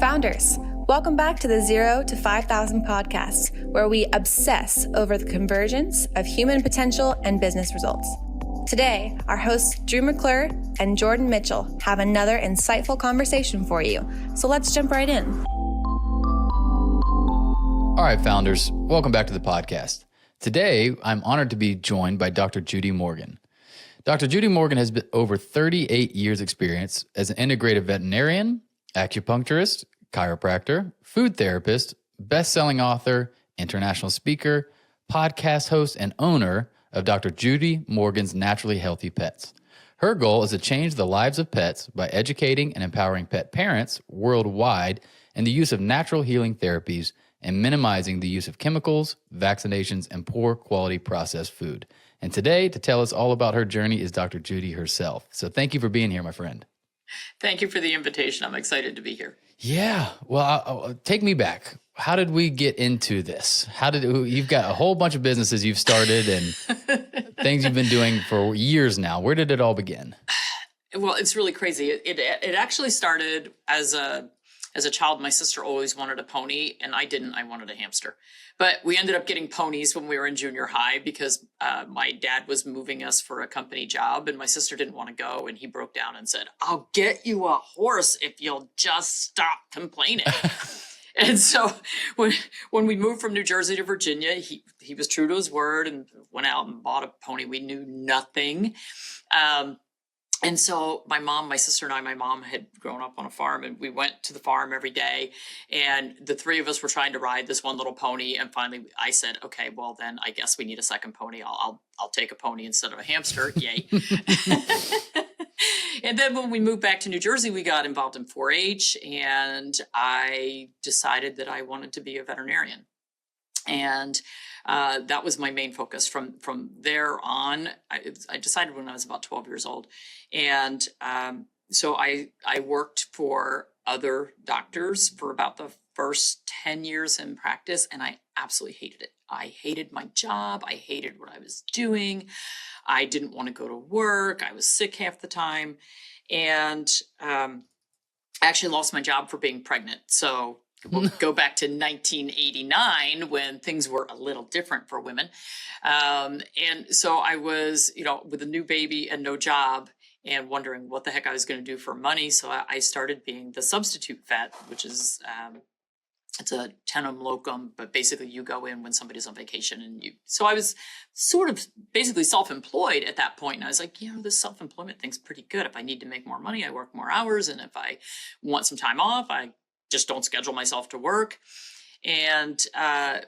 Founders, welcome back to the 0 to 5,000 podcast, where we obsess over the convergence of human potential and business results. Today, our hosts Drew McClure and Jordan Mitchell have another insightful conversation for you. So let's jump right in. All right, founders, welcome back to the podcast. Today, I'm honored to be joined by Dr. Judy Morgan. Dr. Judy Morgan has over 38 years experience as an integrative veterinarian, acupuncturist, chiropractor, food therapist, best-selling author, international speaker, podcast host, and owner of Dr. Judy Morgan's Naturally Healthy Pets. Her goal is to change the lives of pets by educating and empowering pet parents worldwide in the use of natural healing therapies and minimizing the use of chemicals, vaccinations, and poor quality processed food. And today, to tell us all about her journey is Dr. Judy herself. So thank you for being here, my friend. Thank you for the invitation. I'm excited to be here. Yeah. Well, take me back. How did we get into this? You've got a whole bunch of businesses you've started and things you've been doing for years now. Where did it all begin? Well, it's really crazy. It actually started as a child. My sister always wanted a pony and I didn't. I wanted a hamster. But we ended up getting ponies when we were in junior high because my dad was moving us for a company job and my sister didn't want to go. And he broke down and said, "I'll get you a horse if you'll just stop complaining." And so when we moved from New Jersey to Virginia, he was true to his word and went out and bought a pony. We knew nothing. And so my sister and I, my mom had grown up on a farm and we went to the farm every day and the three of us were trying to ride this one little pony. And finally I said, okay, well then I guess we need a second pony. I'll take a pony instead of a hamster. Yay. And then when we moved back to New Jersey, we got involved in 4-H and I decided that I wanted to be a veterinarian. And that was my main focus from there on. I decided when I was about 12 years old. And so I worked for other doctors for about the first 10 years in practice, and I absolutely hated it. I hated my job. I hated what I was doing. I didn't want to go to work. I was sick half the time. And I actually lost my job for being pregnant. So we'll go back to 1989 when things were a little different for women. And so I was, with a new baby and no job and wondering what the heck I was going to do for money. So I started being the substitute vet, which is, it's a tenum locum, but basically you go in when somebody's on vacation so I was sort of basically self-employed at that point. And I was like, this self-employment thing's pretty good. If I need to make more money, I work more hours. And if I want some time off, I just don't schedule myself to work. And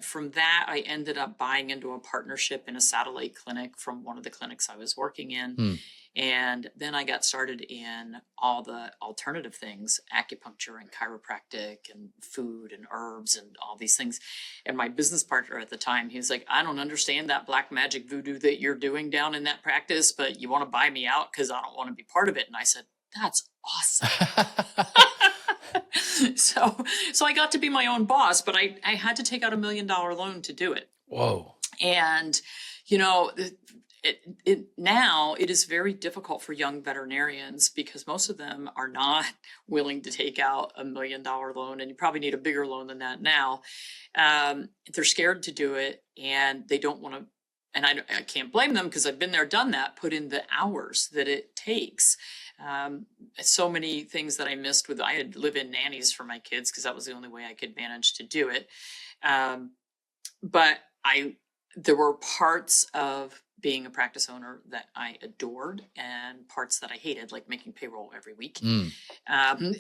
from that, I ended up buying into a partnership in a satellite clinic from one of the clinics I was working in. And then I got started in all the alternative things, acupuncture and chiropractic and food and herbs and all these things. And my business partner at the time, he was like, "I don't understand that black magic voodoo that you're doing down in that practice, but you want to buy me out because I don't want to be part of it." And I said, "That's awesome." So I got to be my own boss, but I had to take out $1 million loan to do it. Whoa. And, now it is very difficult for young veterinarians because most of them are not willing to take out $1 million loan. And you probably need a bigger loan than that now. They're scared to do it and they don't want to. And I can't blame them because I've been there, done that, put in the hours that it takes. So many things that I missed I had live-in nannies for my kids because that was the only way I could manage to do it. But there were parts of being a practice owner that I adored and parts that I hated, like making payroll every week. And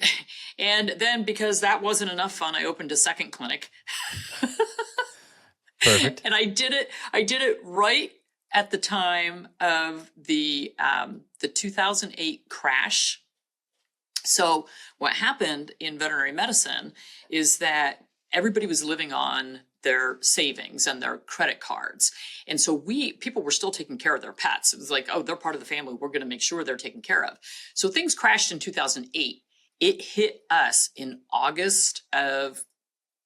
then because that wasn't enough fun, I opened a second clinic. Perfect. And I did it right at the time of the 2008 crash. So what happened in veterinary medicine is that everybody was living on their savings and their credit cards. And so people were still taking care of their pets. It was like, oh, they're part of the family. We're going to make sure they're taken care of. So things crashed in 2008. It hit us in August of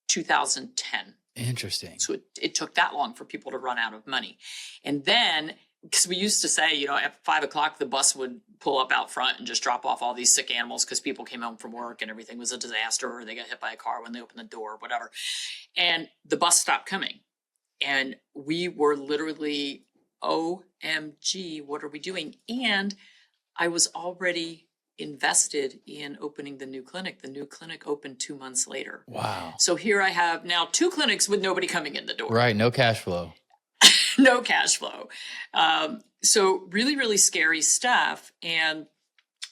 2010. Interesting. So it took that long for people to run out of money. And then because we used to say, you know, at 5 o'clock, the bus would pull up out front and just drop off all these sick animals because people came home from work and everything was a disaster, or they got hit by a car when they opened the door, or whatever. And the bus stopped coming. And we were literally, OMG, what are we doing? And I was already invested in opening the new clinic. The new clinic opened 2 months later. Wow. So here I have now 2 clinics with nobody coming in the door. Right. No cash flow. No cash flow. So really, really scary stuff. And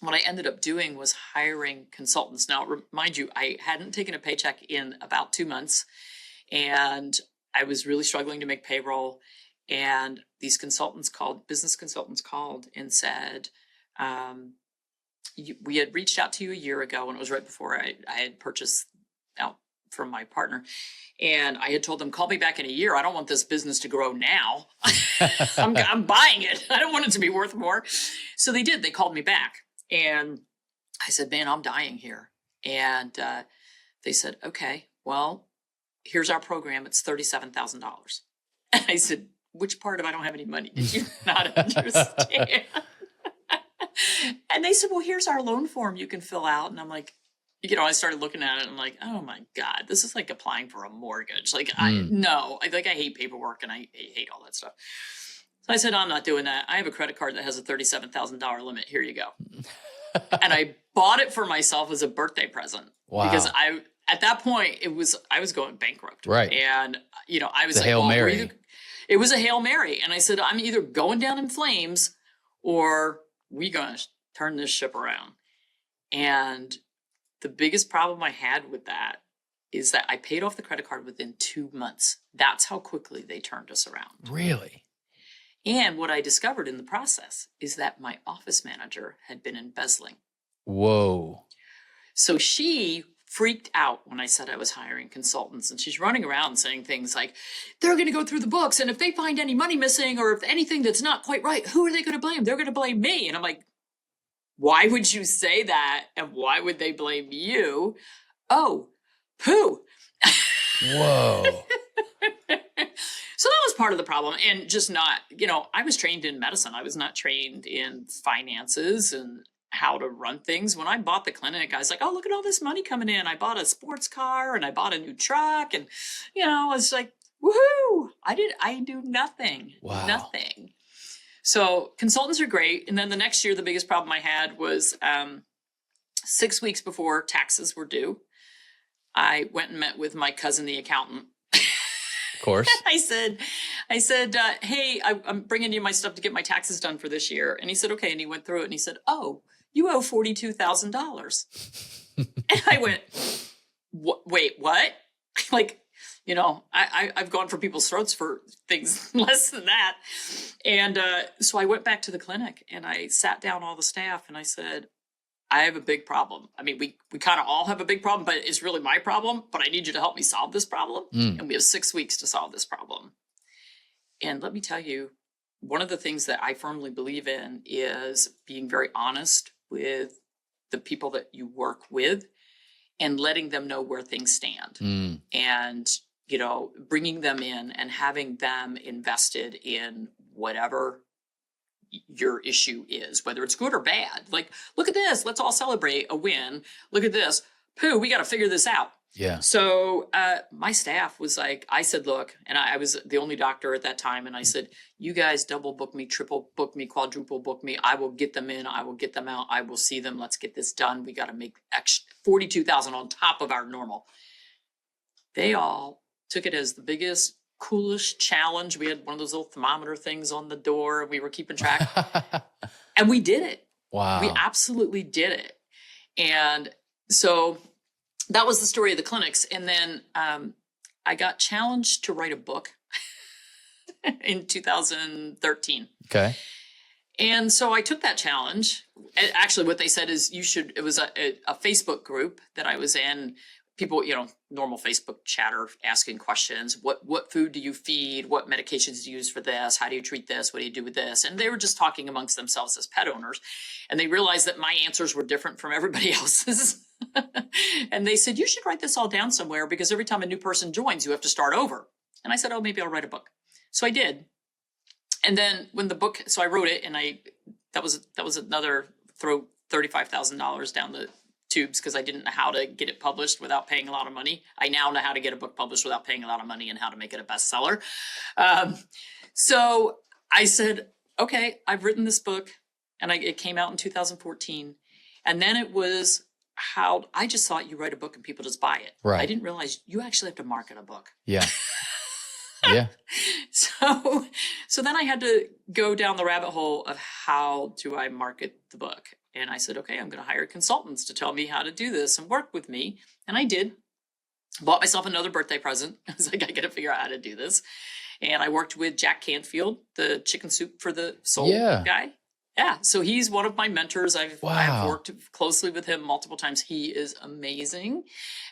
what I ended up doing was hiring consultants. Now, remind you, I hadn't taken a paycheck in about 2 months, and I was really struggling to make payroll. And these business consultants called and said, we had reached out to you a year ago, and it was right before I had purchased out from my partner. And I had told them, call me back in a year. I don't want this business to grow now. I'm buying it. I don't want it to be worth more. So they did. They called me back. And I said, man, I'm dying here. And they said, okay, well, here's our program. It's $37,000. And I said, which part of I don't have any money did you not understand? And they said, well, here's our loan form you can fill out. And I'm like, you know, I started looking at it and I'm like, oh my God, this is like applying for a mortgage. Like, I hate paperwork and I hate all that stuff. So I said, I'm not doing that. I have a credit card that has a $37,000 limit. Here you go. And I bought it for myself as a birthday present. Wow. Because at that point, I was going bankrupt. Right. And, you know, I was the like, Hail Mary. It was a Hail Mary. And I said, I'm either going down in flames or we going to turn this ship around. And the biggest problem I had with that is that I paid off the credit card within 2 months. That's how quickly they turned us around. Really? And what I discovered in the process is that my office manager had been embezzling. Whoa. So she freaked out when I said I was hiring consultants, and she's running around saying things like, they're going to go through the books, and if they find any money missing or if anything that's not quite right, who are they going to blame? They're going to blame me. And I'm like, why would you say that? And why would they blame you? Oh, poo. Whoa. So that was part of the problem. And just not, you know, I was trained in medicine. I was not trained in finances and how to run things. When I bought the clinic, I was like, oh, look at all this money coming in. I bought a sports car and I bought a new truck. And, you know, I was like, woohoo. I do nothing. Wow. Nothing. So consultants are great. And then the next year, the biggest problem I had was 6 weeks before taxes were due, I went and met with my cousin, the accountant. Of course. I said, hey, I'm bringing you my stuff to get my taxes done for this year. And he said, okay. And he went through it and he said, oh, you owe $42,000. And I went, wait, what? Like, you know, I've gone for people's throats for things less than that. And so I went back to the clinic and I sat down all the staff and I said, I have a big problem. I mean, we kind of all have a big problem, but it's really my problem. But I need you to help me solve this problem. And we have 6 weeks to solve this problem. And let me tell you, one of the things that I firmly believe in is being very honest with the people that you work with and letting them know where things stand. And, you know, bringing them in and having them invested in whatever your issue is, whether it's good or bad. Like, look at this. Let's all celebrate a win. Look at this. Pooh, we got to figure this out. Yeah. So my staff was like, I said, look, and I was the only doctor at that time. And I said, you guys double book me, triple book me, quadruple book me. I will get them in. I will get them out. I will see them. Let's get this done. We got to make $42,000 on top of our normal. They all took it as the biggest, coolest challenge. We had one of those little thermometer things on the door. We were keeping track. And we did it. Wow. We absolutely did it. And so that was the story of the clinics. And then I got challenged to write a book in 2013. Okay. And so I took that challenge. Actually, what they said is it was a Facebook group that I was in. People, you know, normal Facebook chatter, asking questions. What food do you feed? What medications do you use for this? How do you treat this? What do you do with this? And they were just talking amongst themselves as pet owners. And they realized that my answers were different from everybody else's. And they said, you should write this all down somewhere because every time a new person joins, you have to start over. And I said, oh, maybe I'll write a book. So I did. And then when the book, so I wrote it, and that was another throw $35,000 down the tubes, because I didn't know how to get it published without paying a lot of money. I now know how to get a book published without paying a lot of money, and how to make it a bestseller. So I said, okay, I've written this book, and it came out in 2014. And then it was how I just thought you write a book and people just buy it. Right. I didn't realize you actually have to market a book. Yeah. Yeah. So then I had to go down the rabbit hole of how do I market the book? And I said, okay, I'm going to hire consultants to tell me how to do this and work with me. And I did. Bought myself another birthday present. I was like, I got to figure out how to do this. And I worked with Jack Canfield, the Chicken Soup for the Soul guy. Yeah, so he's one of my mentors. I've worked closely with him multiple times. He is amazing.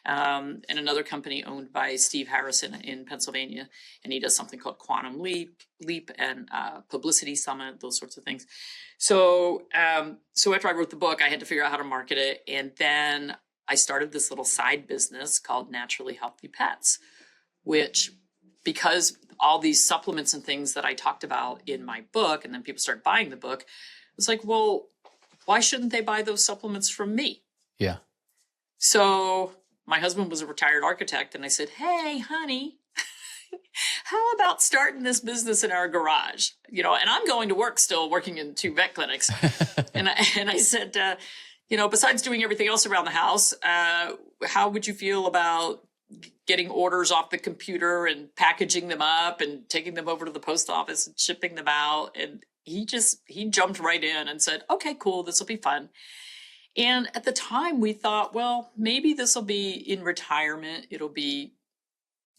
And another company owned by Steve Harrison in Pennsylvania, and he does something called Quantum Leap and Publicity Summit, those sorts of things. So after I wrote the book, I had to figure out how to market it, and then I started this little side business called Naturally Healthy Pets, which, because all these supplements and things that I talked about in my book, and then people started buying the book, it's like, well, why shouldn't they buy those supplements from me? Yeah. So my husband was a retired architect, and I said, hey, honey, how about starting this business in our garage? And I'm going to work still, working in 2 vet clinics. and I said, besides doing everything else around the house, how would you feel about getting orders off the computer and packaging them up and taking them over to the post office and shipping them out? And he jumped right in and said, okay, cool, this will be fun. And at the time we thought, well, maybe this will be in retirement. It'll be,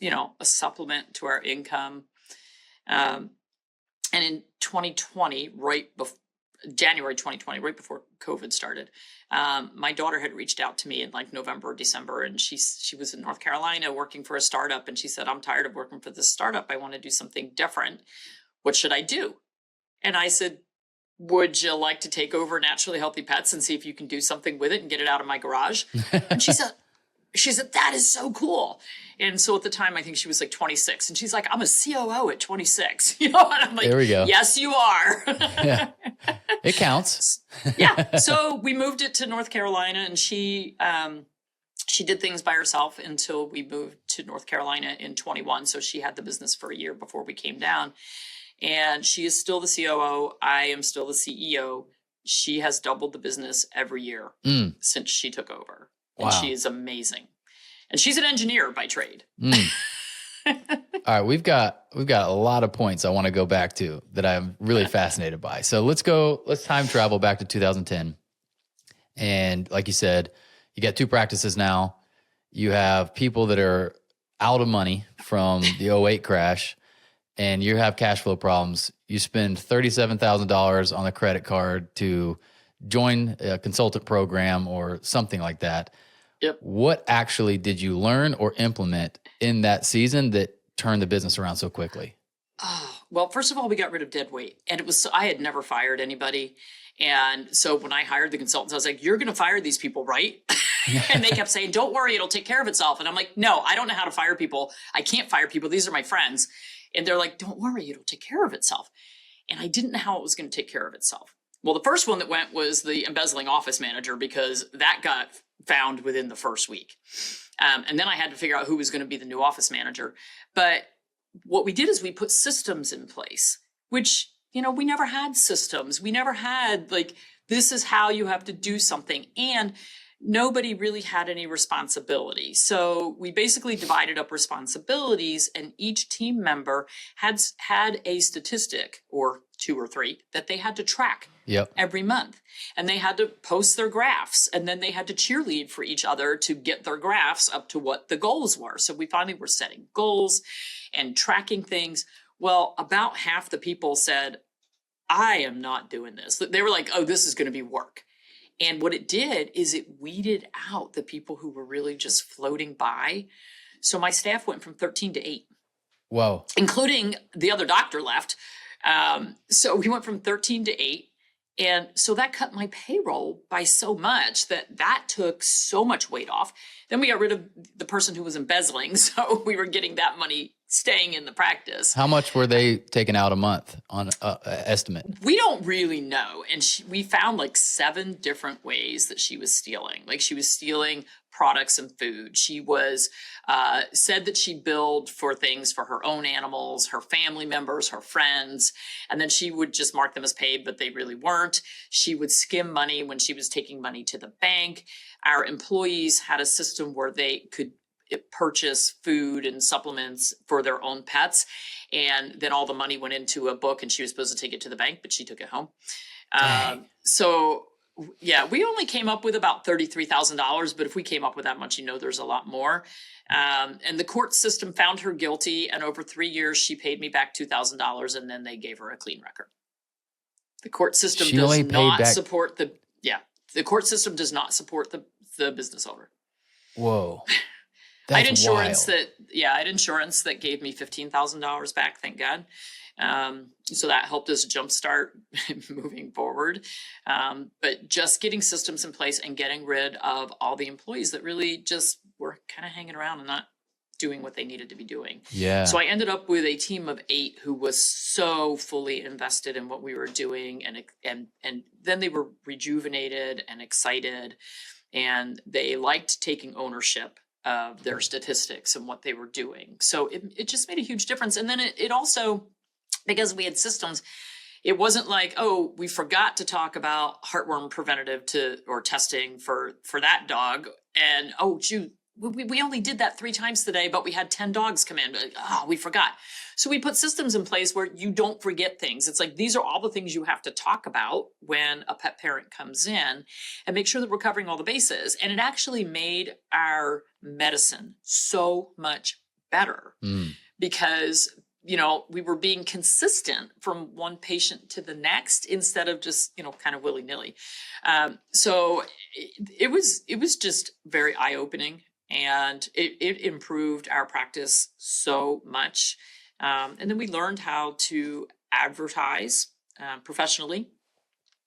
a supplement to our income. And in 2020, January 2020, right before COVID started, my daughter had reached out to me in like November or December, and she was in North Carolina working for a startup, and she said, I'm tired of working for this startup. I want to do something different. What should I do? And I said, would you like to take over Naturally Healthy Pets and see if you can do something with it and get it out of my garage? And she said, that is so cool. And so at the time, I think she was like 26, and she's like, I'm a COO at 26, and I'm like, there we go. Yes, you are. Yeah. It counts. Yeah. So we moved it to North Carolina, and she did things by herself until we moved to North Carolina in 21. So she had the business for a year before we came down, and she is still the COO. I am still the CEO. She has doubled the business every year since she took over. And wow. She is amazing. And she's an engineer by trade. All right, we've got a lot of points I want to go back to that I'm really fascinated by. So let's time travel back to 2010. And like you said, you got 2 practices now. You have people that are out of money from the 08 crash, and you have cash flow problems. You spend $37,000 on a credit card to join a consultant program or something like that. Yep. What actually did you learn or implement in that season that turned the business around so quickly? Well, first of all, we got rid of dead weight. And I had never fired anybody. And so when I hired the consultants, I was like, you're going to fire these people, right? And they kept saying, don't worry, it'll take care of itself. And I'm like, no, I don't know how to fire people. I can't fire people. These are my friends. And they're like, don't worry, it'll take care of itself. And I didn't know how it was going to take care of itself. Well, the first one that went was the embezzling office manager, because that got found within the first week. And then I had to figure out who was going to be the new office manager. But what we did is we put systems in place, which, we never had systems. We never had this is how you have to do something. And nobody really had any responsibility. So we basically divided up responsibilities, and each team member had a statistic, or 2 or 3, that they had to track every month. And they had to post their graphs, and then they had to cheerlead for each other to get their graphs up to what the goals were. So we finally were setting goals and tracking things. Well, about half the people said, I am not doing this. They were like, oh, this is going to be work. And what it did is it weeded out the people who were really just floating by. So my staff went from 13 to 8. Whoa. Including the other doctor left. So we went from 13 to 8. And so that cut my payroll by so much that took so much weight off. Then we got rid of the person who was embezzling. So we were getting that money staying in the practice. How much were they taking out a month on estimate? We don't really know. And we found like 7 different ways that she was stealing. Like she was stealing products and food. She was said that she billed for things for her own animals, her family members, her friends, and then she would just mark them as paid, but they really weren't. She would skim money when she was taking money to the bank. Our employees had a system where they could purchase food and supplements for their own pets. And then all the money went into a book and she was supposed to take it to the bank, but she took it home. So yeah, we only came up with about $33,000, but if we came up with that much, there's a lot more. And the court system found her guilty. And over 3 years, she paid me back $2,000 and then they gave her a clean record. The court system does not support the court system does not support the business owner. Whoa. I had insurance that gave me $15,000 back, thank God. So that helped us jumpstart moving forward. But just getting systems in place and getting rid of all the employees that really just were kind of hanging around and not doing what they needed to be doing. Yeah. So I ended up with a team of 8 who was so fully invested in what we were doing, and then they were rejuvenated and excited, and they liked taking ownership of their statistics and what they were doing. So it just made a huge difference. And then it also, because we had systems, it wasn't like, oh, we forgot to talk about heartworm preventative or testing for that dog. And, oh, shoot, we only did that 3 times today, but we had 10 dogs come in. Oh, we forgot. So we put systems in place where you don't forget things. It's like, these are all the things you have to talk about when a pet parent comes in, and make sure that we're covering all the bases. And it actually made our medicine so much better because, we were being consistent from one patient to the next instead of just, kind of willy-nilly. So it was just very eye-opening. And it improved our practice so much. And then we learned how to advertise professionally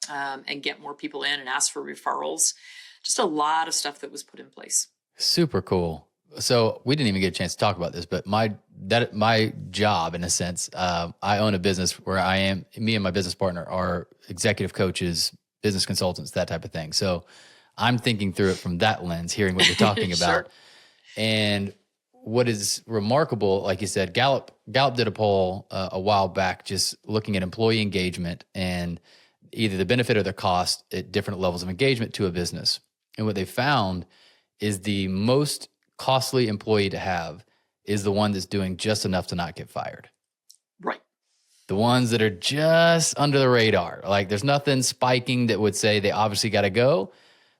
and get more people in and ask for referrals. Just a lot of stuff that was put in place. Super cool. So we didn't even get a chance to talk about this, but my job, in a sense, I own a business where me and my business partner are executive coaches, business consultants, that type of thing. So I'm thinking through it from that lens, hearing what you're talking about. And what is remarkable, like you said, Gallup did a poll a while back, just looking at employee engagement and either the benefit or the cost at different levels of engagement to a business. And what they found is the most costly employee to have is the one that's doing just enough to not get fired. Right. The ones that are just under the radar. Like there's nothing spiking that would say they obviously got to go.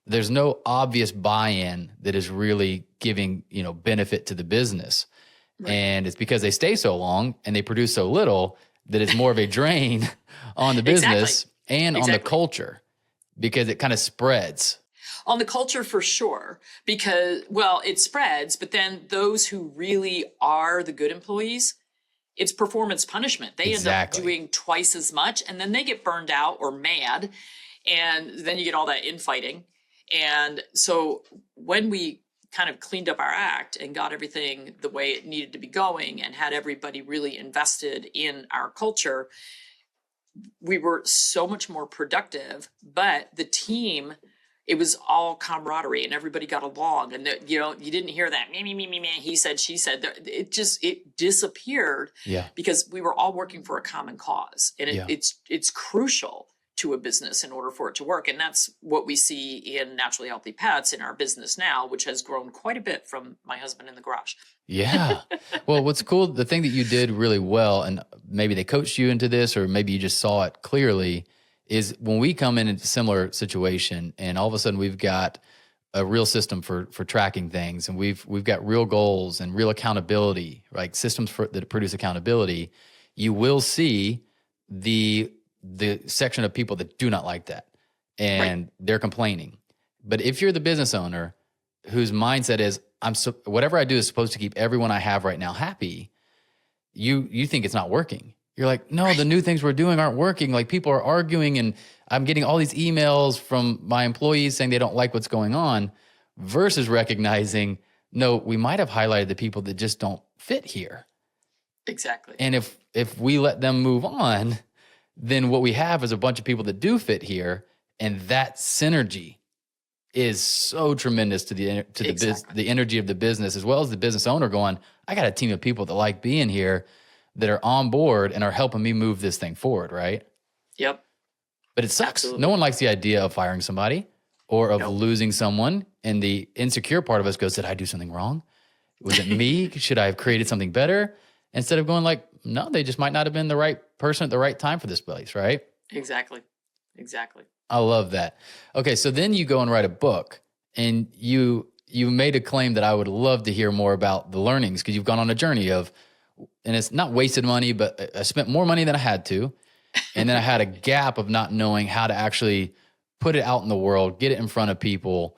There's no obvious buy-in that is really giving, benefit to the business. Right. And it's because they stay so long and they produce so little that it's more of a drain on the business and on the culture, because it kind of spreads. On the culture for sure, because, it spreads, but then those who really are the good employees, it's performance punishment. They end up doing twice as much, and then they get burned out or mad, and then you get all that infighting. And so when we kind of cleaned up our act and got everything the way it needed to be going and had everybody really invested in our culture, we were so much more productive. But the team, it was all camaraderie and everybody got along. And, you didn't hear that, me, he said, she said. It disappeared because we were all working for a common cause. And it's crucial to a business in order for it to work. And that's what we see in Naturally Healthy Pets in our business now, which has grown quite a bit from my husband in the garage. Yeah. Well, what's cool, the thing that you did really well, and maybe they coached you into this, or maybe you just saw it clearly, is when we come in a similar situation and all of a sudden we've got a real system for tracking things, and we've got real goals and real accountability, right? Systems that produce accountability, you will see the section of people that do not like that, and they're complaining. But if you're the business owner whose mindset is, whatever I do is supposed to keep everyone I have right now happy, you think it's not working. You're like, no, the new things we're doing aren't working. Like, people are arguing, and I'm getting all these emails from my employees saying they don't like what's going on, versus recognizing, no, we might have highlighted the people that just don't fit here. Exactly. And if we let them move on, then what we have is a bunch of people that do fit here, and that synergy is so tremendous to the energy of the business, as well as the business owner going, I got a team of people that like being here, that are on board and are helping me move this thing forward, right? Yep. But it sucks. Absolutely. No one likes the idea of firing somebody or of losing someone. And the insecure part of us goes, did I do something wrong? Was it me? Should I have created something better? Instead of going like, no, they just might not have been the right person at the right time for this place, right? Exactly. I love that. Okay, so then you go and write a book, and you made a claim that I would love to hear more about the learnings, because you've gone on a journey of, and it's not wasted money, but I spent more money than I had to. And then I had a gap of not knowing how to actually put it out in the world, get it in front of people.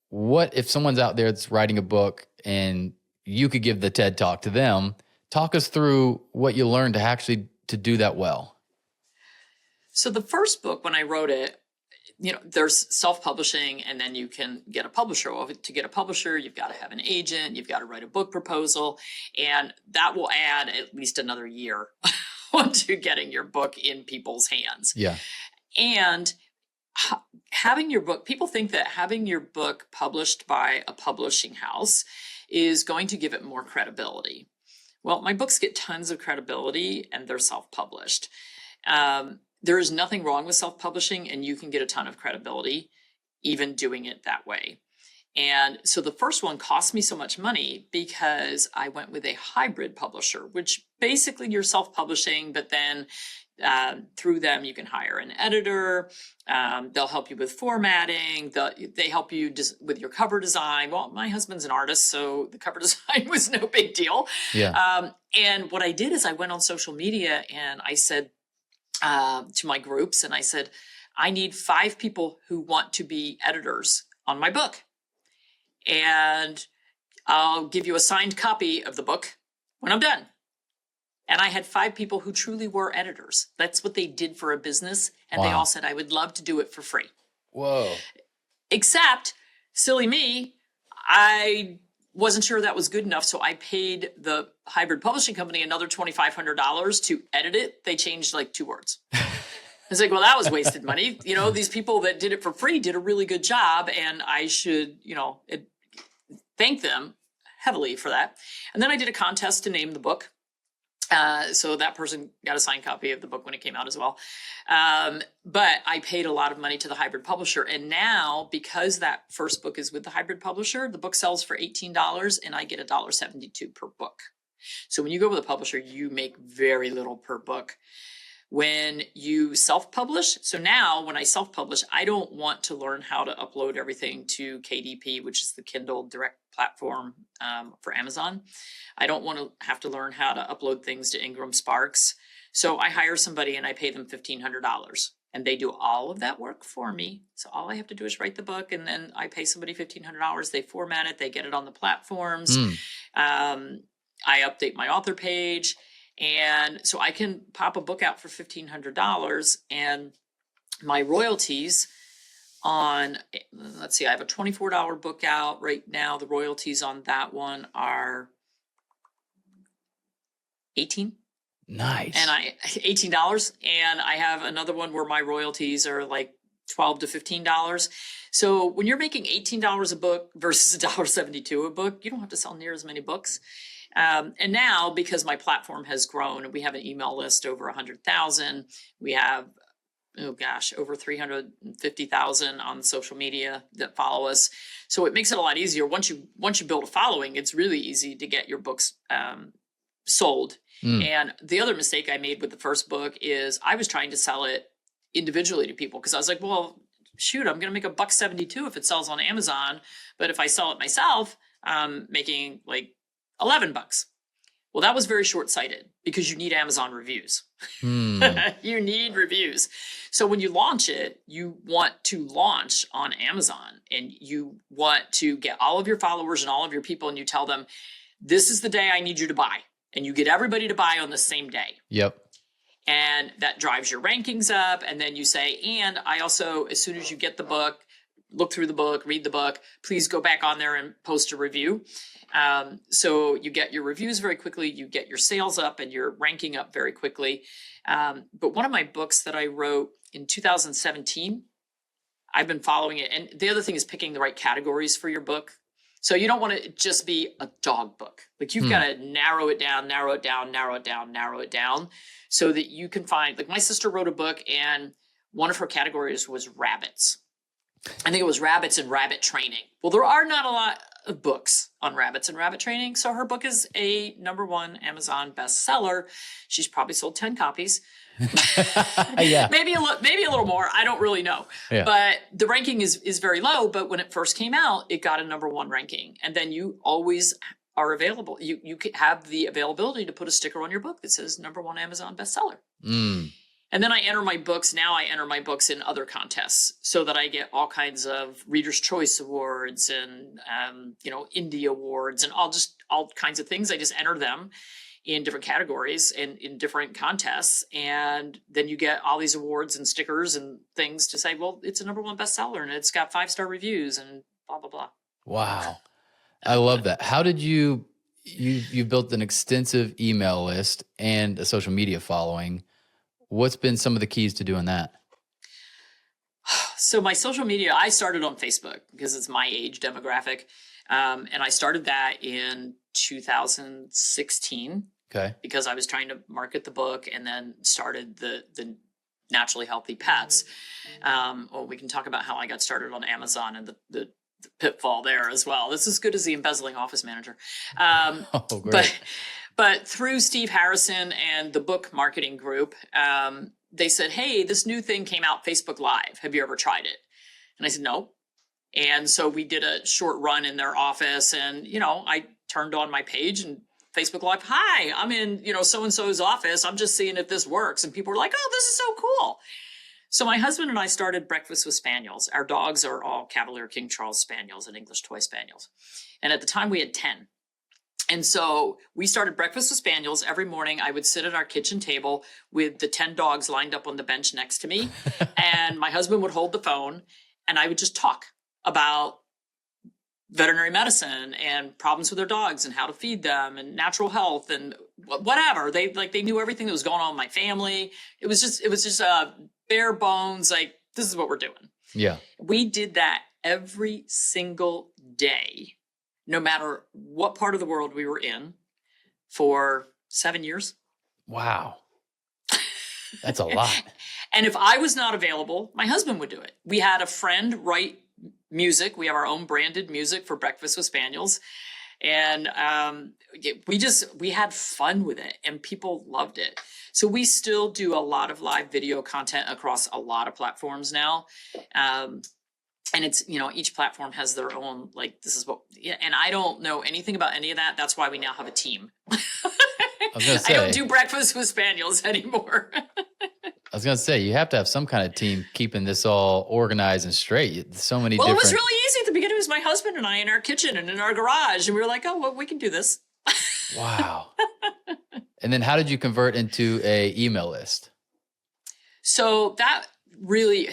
What if someone's out there that's writing a book and you could give the TED Talk to them? Talk us through what you learned to do that well. So the first book, when I wrote it, there's self-publishing, and then you can get a publisher. Well, to get a publisher, you've got to have an agent, you've got to write a book proposal, and that will add at least another year onto getting your book in people's hands. Yeah. And having your book, people think that having your book published by a publishing house is going to give it more credibility. Well, my books get tons of credibility, and they're self-published. There is nothing wrong with self-publishing, and you can get a ton of credibility even doing it that way. And so the first one cost me so much money because I went with a hybrid publisher, which basically you're self-publishing, but then through them you can hire an editor. They'll help you with formatting. They help you with your cover design. Well, my husband's an artist, so the cover design was no big deal. Yeah. And what I did is I went on social media and I said, to my groups, and I said, I need 5 people who want to be editors on my book. And I'll give you a signed copy of the book when I'm done. And I had 5 people who truly were editors. That's what they did for a business. And They all said, I would love to do it for free. Whoa. Except, silly me, I wasn't sure that was good enough. So I paid the hybrid publishing company another $2,500 to edit it. They changed like 2 words. It's like, well, that was wasted money. These people that did it for free did a really good job, and I should, thank them heavily for that. And then I did a contest to name the book. So that person got a signed copy of the book when it came out as well. But I paid a lot of money to the hybrid publisher. And now, because that first book is with the hybrid publisher, the book sells for $18 and I get $1.72 per book. So when you go with a publisher, you make very little per book. When you self-publish, so now when I self-publish, I don't want to learn how to upload everything to KDP, which is the Kindle Direct platform for Amazon. I don't want to have to learn how to upload things to Ingram Sparks. So I hire somebody and I pay them $1,500, and they do all of that work for me. So all I have to do is write the book, and then I pay somebody $1,500. They format it, they get it on the platforms. I update my author page. And so I can pop a book out for $1,500, and my royalties on, let's see, I have a $24 book out right now. The royalties on that one are $18. Nice. And $18. And I have another one where my royalties are like $12 to $15. So when you're making $18 a book versus $1.72 a book, you don't have to sell near as many books. And now, because my platform has grown and we have an email list over 100,000, we have, over 350,000 on social media that follow us. So it makes it a lot easier. Once you build a following, it's really easy to get your books sold. And the other mistake I made with the first book is I was trying to sell it individually to people, because I was like, well, shoot, I'm going to make $1.72 if it sells on Amazon. But if I sell it myself, I'm making like $11. Well, that was very short-sighted, because you need Amazon reviews. You need reviews. So when you launch it, you want to launch on Amazon, and you want to get all of your followers and all of your people, and you tell them, this is the day I need you to buy. And you get everybody to buy on the same day. Yep. And that drives your rankings up. And then you say, and I also, as soon as you get the book, look through the book, read the book, please go back on there and post a review. So you get your reviews very quickly, you get your sales up and your ranking up very quickly. But one of my books that I wrote in 2017, I've been following it. And the other thing is picking the right categories for your book. So you don't want to just be a dog book. Like you've got to narrow it down so that you can find, like my sister wrote a book and one of her categories was rabbits. I think it was rabbits and rabbit training. Well, there are not a lot of books on rabbits and rabbit training. So her book is a #1 Amazon bestseller. She's probably sold 10 copies. Yeah. Maybe a little more. I don't really know. Yeah. But the ranking is very low. But when it first came out, it got a #1 ranking. And then you always are available. You have the availability to put a sticker on your book that says #1 Amazon bestseller. And then I enter my books. Now I enter my books in other contests so that I get all kinds of Reader's Choice Awards and, Indie Awards and all kinds of things. I just enter them in different categories and in different contests. And then you get all these awards and stickers and things to say, well, it's a #1 bestseller and it's got 5-star reviews and blah, blah, blah. Wow. I love that. How did you built an extensive email list and a social media following. What's been some of the keys to doing that? So my social media, I started on Facebook because it's my age demographic. And I started that in 2016. Okay. Because I was trying to market the book and then started the Naturally Healthy Pets. We can talk about how I got started on Amazon and the pitfall there as well. This is as good as the embezzling office manager. Great. But through Steve Harrison and the book marketing group, they said, hey, this new thing came out, Facebook Live. Have you ever tried it? And I said, no. And so we did a short run in their office and, I turned on my page and Facebook Live, hi, I'm in, so-and-so's office. I'm just seeing if this works. And people were like, oh, this is so cool. So my husband and I started Breakfast with Spaniels. Our dogs are all Cavalier King Charles Spaniels and English Toy Spaniels. And at the time we had 10. And so we started Breakfast with Spaniels. Every morning I would sit at our kitchen table with the 10 dogs lined up on the bench next to me. And my husband would hold the phone and I would just talk about veterinary medicine and problems with their dogs and how to feed them and natural health and whatever. They knew everything that was going on in my family. It was just bare bones. Like, this is what we're doing. Yeah. We did that every single day, no matter what part of the world we were in, for 7 years. Wow. That's a lot. And if I was not available, my husband would do it. We had a friend write music. We have our own branded music for Breakfast with Spaniels. And we had fun with it and people loved it. So we still do a lot of live video content across a lot of platforms now. And it's, each platform has their own, and I don't know anything about any of that. That's why we now have a team. I don't do Breakfast with Spaniels anymore. I was going to say, you have to have some kind of team keeping this all organized and straight. So many different... It was really easy at the beginning. It was my husband and I in our kitchen and in our garage. And we were like, oh, well, we can do this. Wow. And then how did you convert into a email list? So that really,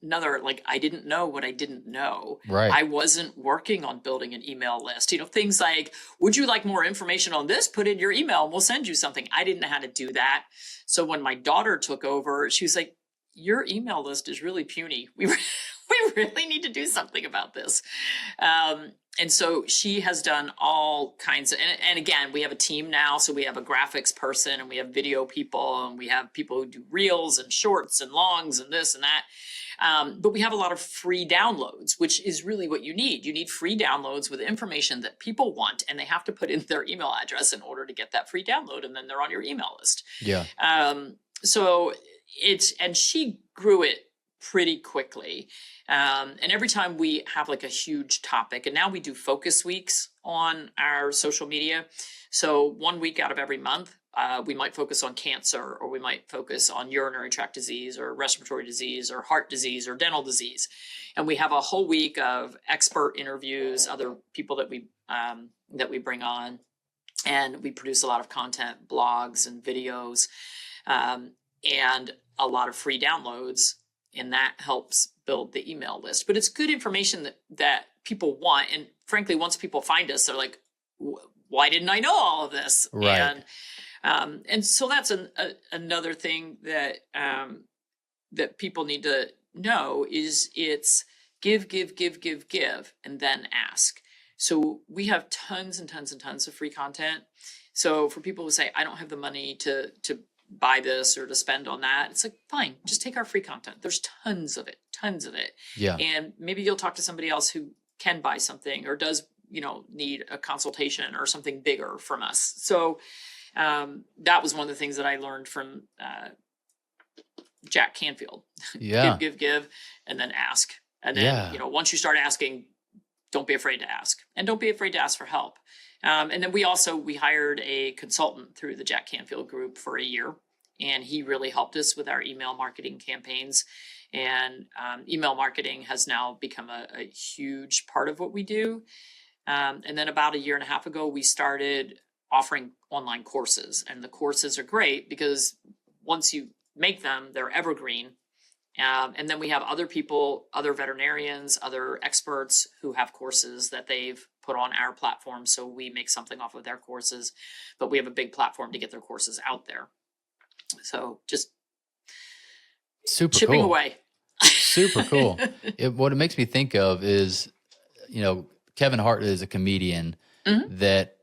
another, I didn't know what I didn't know. Right. I wasn't working on building an email list. Things like, would you like more information on this? Put in your email and we'll send you something. I didn't know how to do that. So when my daughter took over, she was like, your email list is really puny. We really need to do something about this. And so she has done all kinds of, and again, we have a team now. So we have a graphics person and we have video people and we have people who do reels and shorts and longs and this and that. But we have a lot of free downloads, which is really what you need. You need free downloads with information that people want, and they have to put in their email address in order to get that free download. And then they're on your email list. Yeah. So and she grew it pretty quickly. And every time we have a huge topic, and now we do focus weeks on our social media. So 1 week out of every month, we might focus on cancer, or we might focus on urinary tract disease or respiratory disease or heart disease or dental disease. And we have a whole week of expert interviews, other people that we bring on, and we produce a lot of content, blogs and videos, and a lot of free downloads. And that helps build the email list. But it's good information that people want. And frankly, once people find us, they're like, why didn't I know all of this? Right. And so that's another thing that that people need to know is it's give, and then ask. So we have tons and tons and tons of free content. So for people who say, I don't have the money to buy this or to spend on that, it's like, fine, just take our free content. There's tons of it. Yeah. And maybe you'll talk to somebody else who can buy something or does, need a consultation or something bigger from us. So that was one of the things that I learned from Jack Canfield. Yeah. give, and then ask. And then, once you start asking, don't be afraid to ask, and don't be afraid to ask for help. And then we hired a consultant through the Jack Canfield group for a year, and he really helped us with our email marketing campaigns. And email marketing has now become a huge part of what we do. And then about a year and a half ago, we started offering online courses, and the courses are great because once you make them, they're evergreen. And then we have other people, other veterinarians, other experts who have courses that they've put on our platform. So we make something off of their courses, but we have a big platform to get their courses out there. So just super chipping cool. away. Super cool. What it makes me think of is, Kevin Hart is a comedian that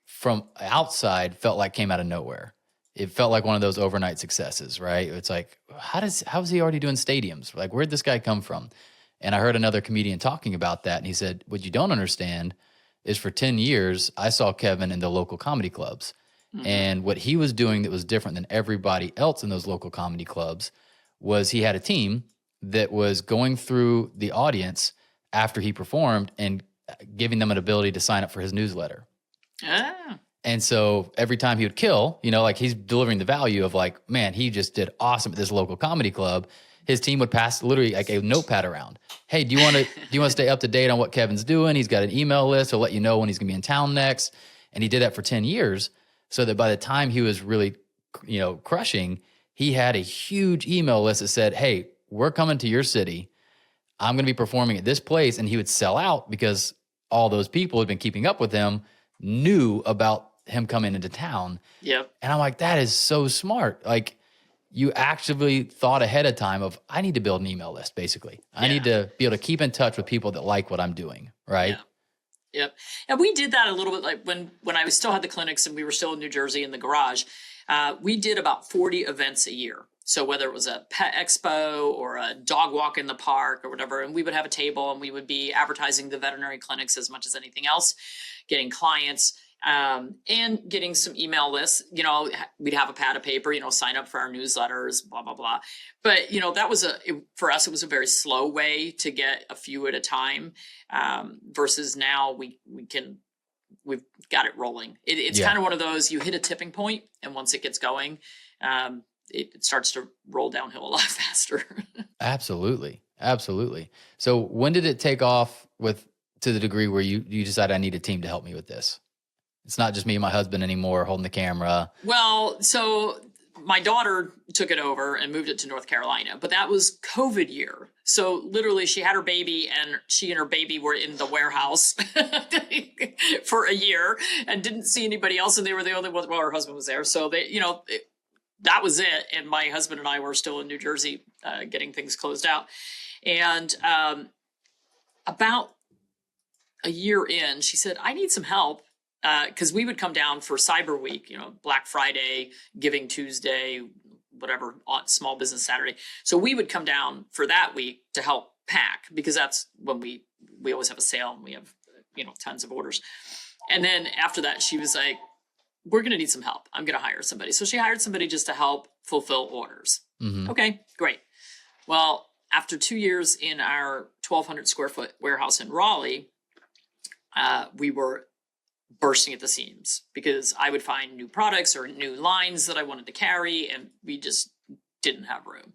from outside felt like came out of nowhere. It felt like one of those overnight successes, right? It's like, how is he already doing stadiums? Like, where'd this guy come from? And I heard another comedian talking about that, and he said, what you don't understand is for 10 years, I saw Kevin in the local comedy clubs. And what he was doing that was different than everybody else in those local comedy clubs was he had a team that was going through the audience after he performed and giving them an ability to sign up for his newsletter. Ah. And so every time he would kill, like he's delivering the value of like, man, he just did awesome at this local comedy club. His team would pass literally like a notepad around. Hey, do you want to stay up to date on what Kevin's doing? He's got an email list. He'll let you know when he's going to be in town next. And he did that for 10 years so that by the time he was really, crushing, he had a huge email list that said, hey, we're coming to your city. I'm going to be performing at this place. And he would sell out because all those people who had been keeping up with him knew about him coming into town. Yep. And I'm like, that is so smart. Like you actually thought ahead of time of, I need to build an email list, basically. I need to be able to keep in touch with people that like what I'm doing. Right. Yeah. Yep. And we did that a little bit like when I still had the clinics and we were still in New Jersey in the garage, we did about 40 events a year. So whether it was a pet expo or a dog walk in the park or whatever, and we would have a table and we would be advertising the veterinary clinics as much as anything else, getting clients, and getting some email lists. We'd have a pad of paper, sign up for our newsletters, blah, blah, blah. But, that was for us, it was a very slow way to get a few at a time, versus now we've got it rolling. It's kind of one of those, you hit a tipping point and once it gets going, it starts to roll downhill a lot faster. Absolutely. So when did it take off to the degree where you decided I need a team to help me with this? It's not just me and my husband anymore holding the camera. Well, so my daughter took it over and moved it to North Carolina, but that was COVID year. So literally she had her baby and she and her baby were in the warehouse for a year and didn't see anybody else. And they were the only ones, her husband was there. So that was it. And my husband and I were still in New Jersey, getting things closed out. And about a year in, she said, I need some help. Because we would come down for Cyber Week, Black Friday, Giving Tuesday, whatever, Small Business Saturday. So we would come down for that week to help pack because that's when we always have a sale and we have, tons of orders. And then after that, she was like, we're going to need some help. I'm going to hire somebody. So she hired somebody just to help fulfill orders. Mm-hmm. Okay, great. Well, after 2 years in our 1,200 square foot warehouse in Raleigh, we were bursting at the seams because I would find new products or new lines that I wanted to carry and we just didn't have room.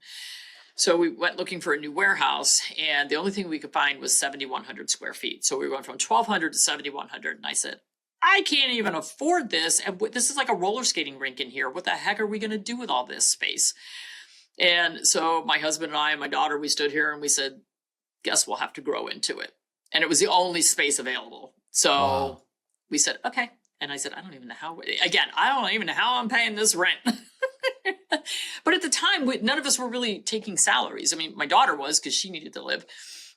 So we went looking for a new warehouse and the only thing we could find was 7,100 square feet. So we went from 1,200 to 7,100 and I said, I can't even afford this. And this is like a roller skating rink in here. What the heck are we going to do with all this space? And so my husband and I and my daughter, we stood here and we said, guess we'll have to grow into it. And it was the only space available. So we said, okay. And I said, I don't even know how I'm paying this rent. But at the time, none of us were really taking salaries. I mean, my daughter was, because she needed to live.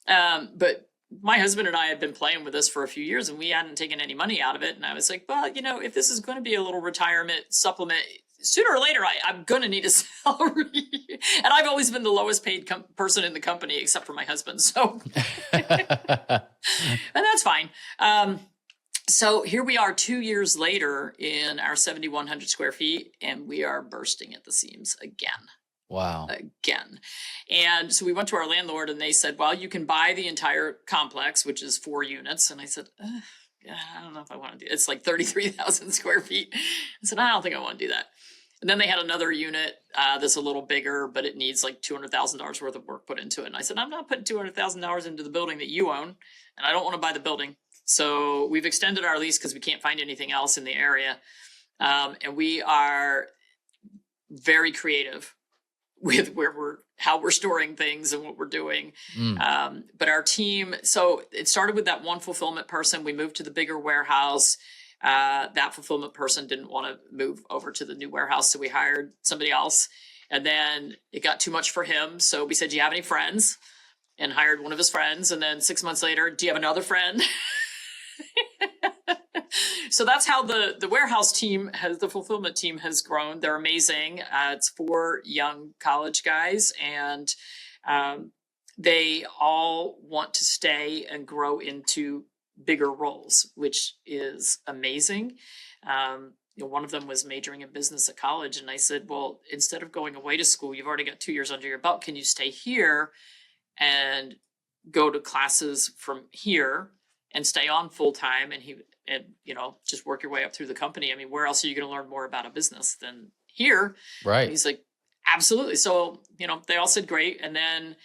But my husband and I had been playing with this for a few years and we hadn't taken any money out of it. And I was like, well, if this is going to be a little retirement supplement, sooner or later, I'm going to need a salary. And I've always been the lowest paid person in the company, except for my husband. So, and that's fine. So here we are 2 years later in our 7,100 square feet, and we are bursting at the seams again. Wow. Again. And so we went to our landlord and they said, well, you can buy the entire complex, which is 4 units. And I said, I don't know if I want to do it. It's like 33,000 square feet. I said, I don't think I want to do that. And then they had another unit that's a little bigger, but it needs like $200,000 worth of work put into it. And I said, I'm not putting $200,000 into the building that you own, and I don't want to buy the building. So we've extended our lease because we can't find anything else in the area. And we are very creative with how we're storing things and what we're doing. But our team, so it started with that one fulfillment person. We moved to the bigger warehouse. That fulfillment person didn't want to move over to the new warehouse, so we hired somebody else. And then it got too much for him. So we said, do you have any friends? And hired one of his friends. And then 6 months later, do you have another friend? So that's how the warehouse team the fulfillment team has grown. They're amazing. It's 4 young college guys, and they all want to stay and grow into bigger roles, which is amazing. One of them was majoring in business at college. And I said, well, instead of going away to school, you've already got 2 years under your belt. Can you stay here and go to classes from here and stay on full time? And just work your way up through the company. I mean, where else are you going to learn more about a business than here? Right. And he's like, absolutely. So, they all said great. And then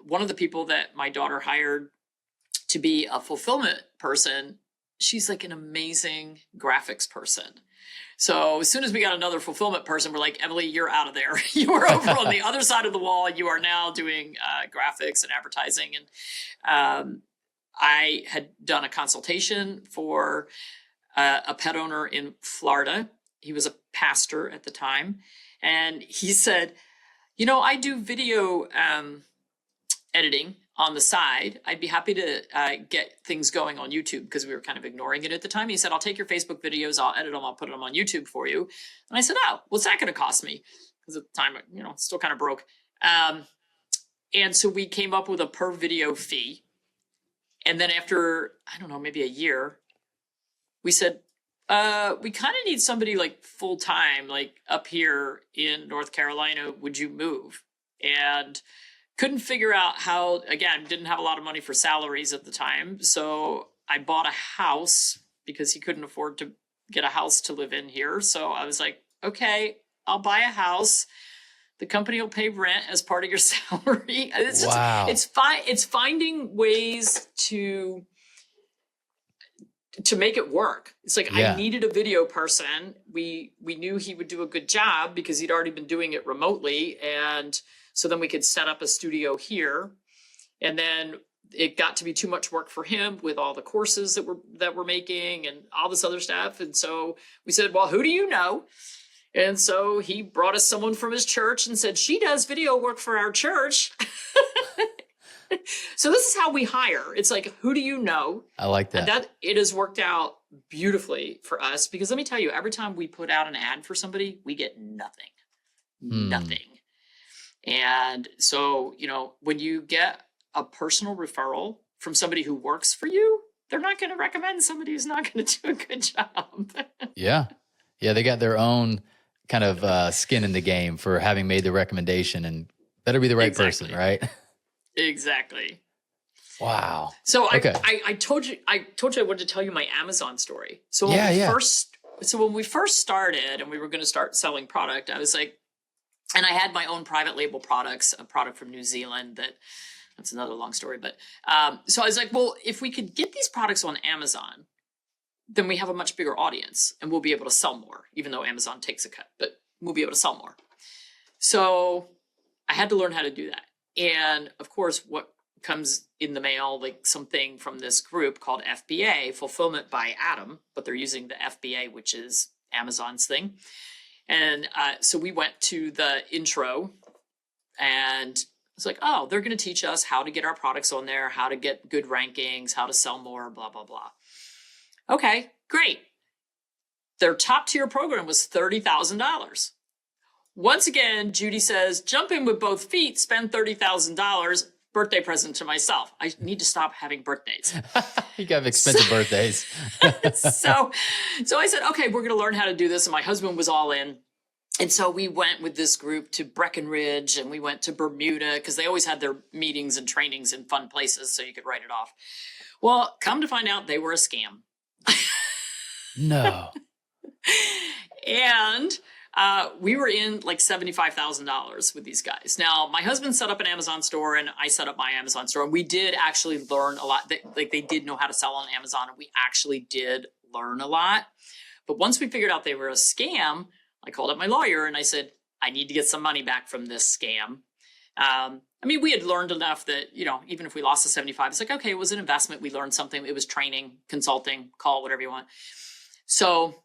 one of the people that my daughter hired to be a fulfillment person, she's like an amazing graphics person. So as soon as we got another fulfillment person, we're like, Emily, you're out of there. You are over on the other side of the wall. You are now doing graphics and advertising. And I had done a consultation for a pet owner in Florida. He was a pastor at the time. And he said, I do video editing on the side. I'd be happy to get things going on YouTube, because we were kind of ignoring it at the time. He said, I'll take your Facebook videos, I'll edit them, I'll put them on YouTube for you. And I said, oh, what's that going to cost me? Because at the time, still kind of broke. And so we came up with a per video fee. And then after, I don't know, maybe a year, we said, we kind of need somebody like full time, like up here in North Carolina. Would you move? And couldn't figure out how, again, didn't have a lot of money for salaries at the time. So I bought a house because he couldn't afford to get a house to live in here. So I was like, okay, I'll buy a house. The company will pay rent as part of your salary. It's finding ways to make it work. It's like, I needed a video person. We knew he would do a good job because he'd already been doing it remotely. And so then we could set up a studio here. And then it got to be too much work for him with all the courses that we're making and all this other stuff. And so we said, well, who do you know? And so he brought us someone from his church and said, she does video work for our church. So this is how we hire. It's like, who do you know? I like that. And it has worked out beautifully for us, because let me tell you, every time we put out an ad for somebody, we get nothing. Nothing. And so, when you get a personal referral from somebody who works for you, they're not going to recommend somebody who's not going to do a good job. Yeah. They got their own kind of skin in the game for having made the recommendation, and better be the right person, right? Exactly. Wow. So okay. I told you I wanted to tell you my Amazon story. So when we first started and we were going to start selling product, I was like, and I had my own private label products, a product from New Zealand that's another long story. But so I was like, well, if we could get these products on Amazon, then we have a much bigger audience and we'll be able to sell more, even though Amazon takes a cut, but we'll be able to sell more. So I had to learn how to do that. And of course, what comes in the mail, like something from this group called FBA, Fulfillment by Adam, but they're using the FBA, which is Amazon's thing. And so we went to the intro, and it's like, oh, they're going to teach us how to get our products on there, how to get good rankings, how to sell more, blah, blah, blah. Okay, great. Their top tier program was $30,000. Once again, Judy says, jump in with both feet, spend $30,000, birthday present to myself. I need to stop having birthdays. You got expensive birthdays. So I said, okay, we're going to learn how to do this. And my husband was all in. And so we went with this group to Breckenridge, and we went to Bermuda, because they always had their meetings and trainings in fun places so you could write it off. Well, come to find out, they were a scam. No. And we were in like $75,000 with these guys. Now, my husband set up an Amazon store, and I set up my Amazon store. And we did actually learn a lot. They did know how to sell on Amazon, and we actually did learn a lot. But once we figured out they were a scam, I called up my lawyer and I said, I need to get some money back from this scam. We had learned enough that, even if we lost the 75, it's like, okay, it was an investment. We learned something. It was training, consulting, call it whatever you want. So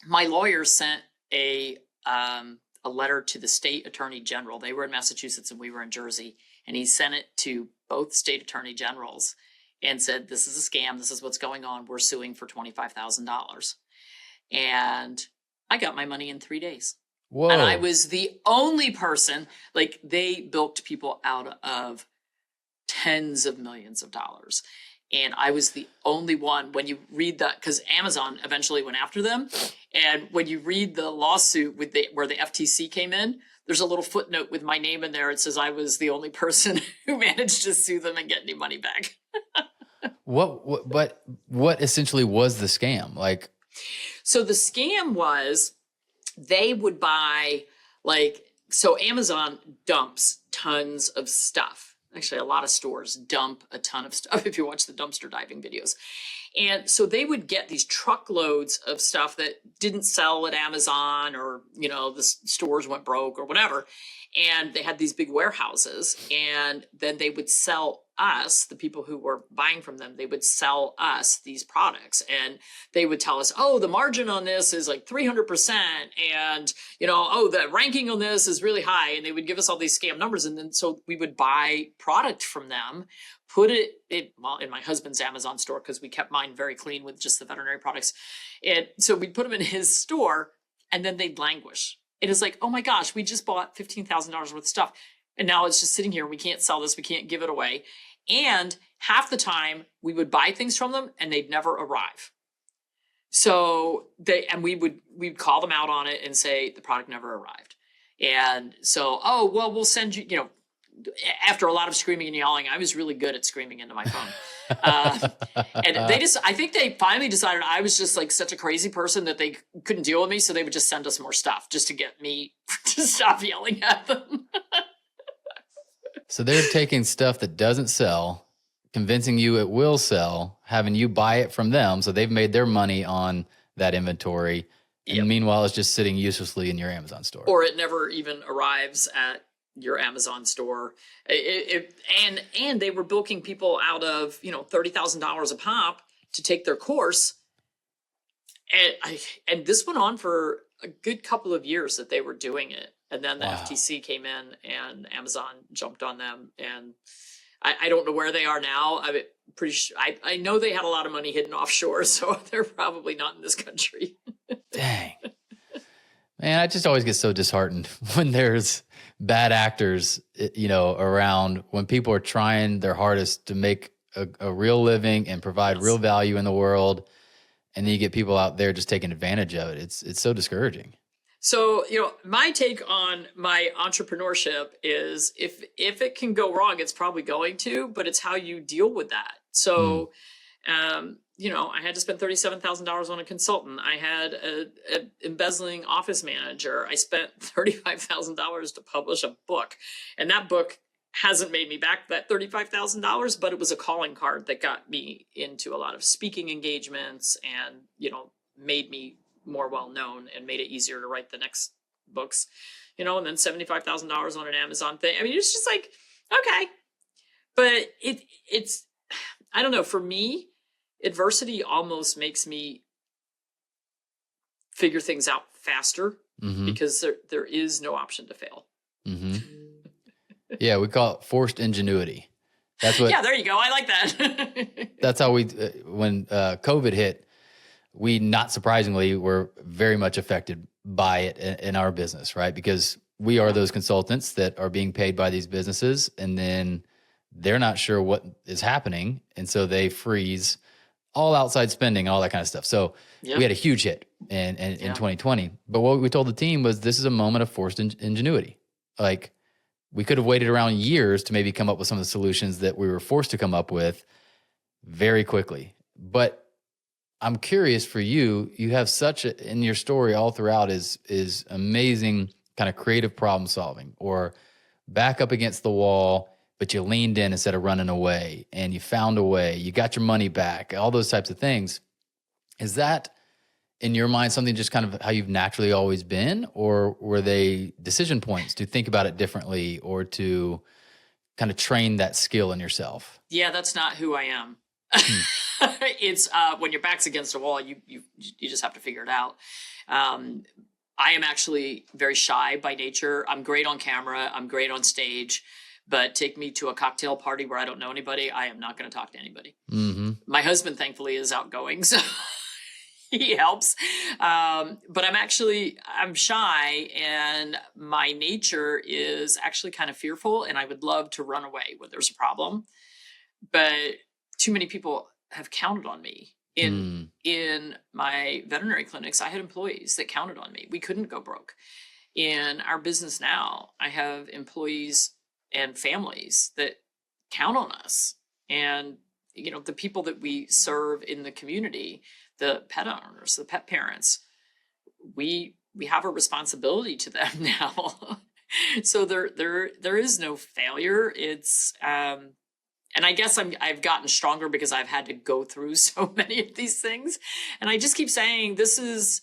my lawyer sent a letter to the state attorney general. They were in Massachusetts and we were in Jersey. And he sent it to both state attorney generals and said, this is a scam. This is what's going on. We're suing for $25,000. And I got my money in 3 days. Whoa. And I was the only person, they bilked people out of tens of millions of dollars. And I was the only one. When you read that, because Amazon eventually went after them. And when you read the lawsuit where the FTC came in, there's a little footnote with my name in there. It says I was the only person who managed to sue them and get any money back. What essentially was the scam? So the scam was they would buy so Amazon dumps tons of stuff. Actually, a lot of stores dump a ton of stuff if you watch the dumpster diving videos. And so they would get these truckloads of stuff that didn't sell at Amazon, or, the stores went broke or whatever. And they had these big warehouses, and then they would sell us, the people who were buying from them, they would sell us these products, and they would tell us, oh, the margin on this is like 300%. And, the ranking on this is really high. And they would give us all these scam numbers. And then, so we would buy product from them, put it in my husband's Amazon store, because we kept mine very clean with just the veterinary products. And so we'd put them in his store, and then they'd languish. It is like, oh my gosh, we just bought $15,000 worth of stuff. And now it's just sitting here. We can't sell this. We can't give it away. And half the time we would buy things from them and they'd never arrive. So we'd call them out on it and say the product never arrived. And so, oh, well, we'll send you, after a lot of screaming and yelling, I was really good at screaming into my phone. And I think they finally decided I was just such a crazy person that they couldn't deal with me. So they would just send us more stuff just to get me to stop yelling at them. So they're taking stuff that doesn't sell, convincing you it will sell, having you buy it from them. So they've made their money on that inventory. And meanwhile, it's just sitting uselessly in your Amazon store. Or it never even arrives at your Amazon store. And they were bilking people out of, $30,000 a pop to take their course. And this went on for a good couple of years that they were doing it. And then the FTC came in and Amazon jumped on them. And I don't know where they are now. I'm pretty sure. I know they had a lot of money hidden offshore, so they're probably not in this country. Dang. Man, I just always get so disheartened when there's bad actors, around, when people are trying their hardest to make a real living and provide real value in the world. And then you get people out there just taking advantage of it. It's so discouraging. So, my take on my entrepreneurship is if it can go wrong, it's probably going to, but it's how you deal with that. So, I had to spend $37,000 on a consultant. I had an embezzling office manager. I spent $35,000 to publish a book, and that book hasn't made me back that $35,000, but it was a calling card that got me into a lot of speaking engagements and, made me more well-known and made it easier to write the next books. you know, and then $75,000 on an Amazon thing. I mean, it's just like, okay. But it's, I don't know, for me, adversity almost makes me figure things out faster because there is no option to fail. Yeah, we call it forced ingenuity. That's what. Yeah, there you go. I like that. That's how we, when COVID hit, we not surprisingly were very much affected by it in our business, right? Because we are those consultants that are being paid by these businesses, and then they're not sure what is happening, and so they freeze all outside spending, all that kind of stuff. So we had a huge hit in 2020. But what we told the team was, this is a moment of forced ingenuity. Like, we could have waited around years to maybe come up with some of the solutions that we were forced to come up with very quickly. But I'm curious for you, you have such in your story all throughout is amazing kind of creative problem solving, or back up against the wall, but you leaned in instead of running away, and you found a way, you got your money back, all those types of things. Is that, in your mind, something just kind of how you've naturally always been, or were they decision points to think about it differently, or to kind of train that skill in yourself? Yeah, that's not who I am. It's when your back's against a wall, you just have to figure it out. I am actually very shy by nature. I'm great on camera. I'm great on stage. But take me to a cocktail party where I don't know anybody, I am not going to talk to anybody. My husband, thankfully, is outgoing, so he helps. But I'm shy, and my nature is actually kind of fearful, and I would love to run away when there's a problem. But too many people have counted on me. In my veterinary clinics, I had employees that counted on me. We couldn't go broke. In our business now, I have employees and families that count on us. And, you know, the people that we serve in the community, the pet owners, the pet parents, we have a responsibility to them now. So there is no failure. It's, and I guess I've gotten stronger because I've had to go through so many of these things. And I just keep saying, this is,